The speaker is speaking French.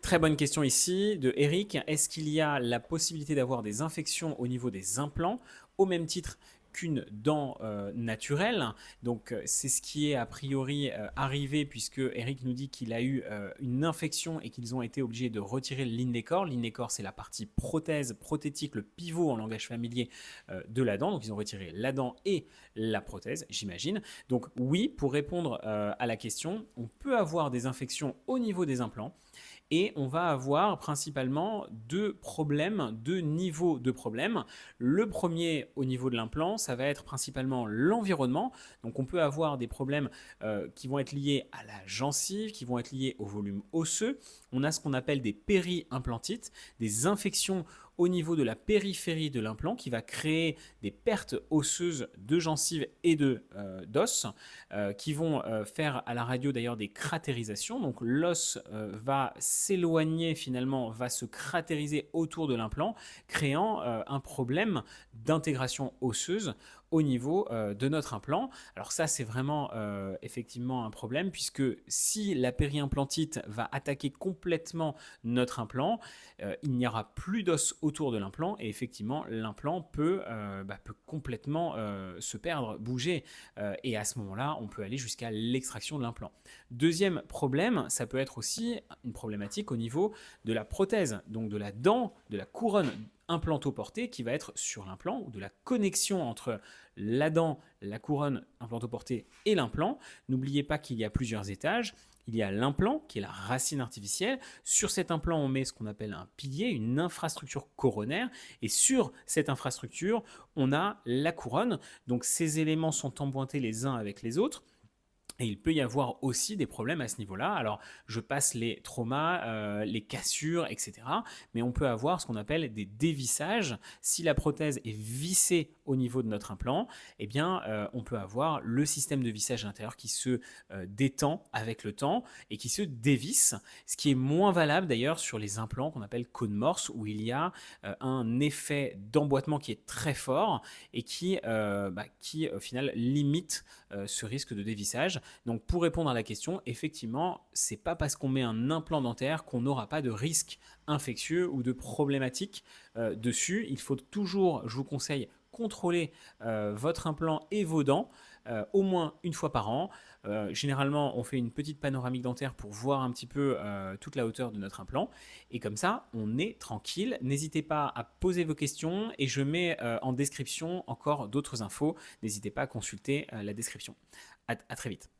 Très bonne question ici de Eric. Est-ce qu'il y a la possibilité d'avoir des infections au niveau des implants au même titre qu'une dent naturelle? Donc c'est ce qui est a priori arrivé puisque Eric nous dit qu'il a eu une infection et qu'ils ont été obligés de retirer l'indécor. L'indécor, c'est la partie prothèse, prothétique, le pivot en langage familier de la dent. Donc ils ont retiré la dent et la prothèse, j'imagine. Donc oui, pour répondre à la question, on peut avoir des infections au niveau des implants et on va avoir principalement deux niveaux de problèmes. Le premier au niveau de l'implant, ça va être principalement l'environnement. Donc on peut avoir des problèmes qui vont être liés à la gencive, qui vont être liés au volume osseux. On a ce qu'on appelle des périimplantites, des infections au niveau de la périphérie de l'implant qui va créer des pertes osseuses de gencives et d'os qui vont faire à la radio d'ailleurs des cratérisations. Donc l'os va s'éloigner finalement, va se cratériser autour de l'implant, créant un problème d'intégration osseuse au niveau de notre implant. Alors ça, c'est vraiment effectivement un problème puisque si la périimplantite va attaquer complètement notre implant, il n'y aura plus d'os autour de l'implant et effectivement, l'implant peut complètement se perdre, bouger et à ce moment-là, on peut aller jusqu'à l'extraction de l'implant. Deuxième problème, ça peut être aussi une problématique au niveau de la prothèse, donc de la dent, de la couronne implantoportée qui va être sur l'implant ou de la connexion entre la dent, la couronne implantoportée et l'implant. N'oubliez pas qu'il y a plusieurs étages. Il y a l'implant qui est la racine artificielle. Sur cet implant, on met ce qu'on appelle un pilier, une infrastructure coronaire. Et sur cette infrastructure, on a la couronne. Donc ces éléments sont emboîtés les uns avec les autres. Et il peut y avoir aussi des problèmes à ce niveau-là. Alors, je passe les traumas, les cassures, etc. Mais on peut avoir ce qu'on appelle des dévissages. Si la prothèse est vissée au niveau de notre implant, eh bien, on peut avoir le système de vissage intérieur qui se détend avec le temps et qui se dévisse. Ce qui est moins valable d'ailleurs sur les implants qu'on appelle cône morse, où il y a un effet d'emboîtement qui est très fort et qui au final, limite ce risque de dévissage. Donc pour répondre à la question, effectivement, c'est pas parce qu'on met un implant dentaire qu'on n'aura pas de risque infectieux ou de problématique dessus. Il faut toujours, je vous conseille, contrôler votre implant et vos dents au moins une fois par an. Généralement, on fait une petite panoramique dentaire pour voir un petit peu toute la hauteur de notre implant. Et comme ça, on est tranquille. N'hésitez pas à poser vos questions et je mets en description encore d'autres infos. N'hésitez pas à consulter la description. À très vite.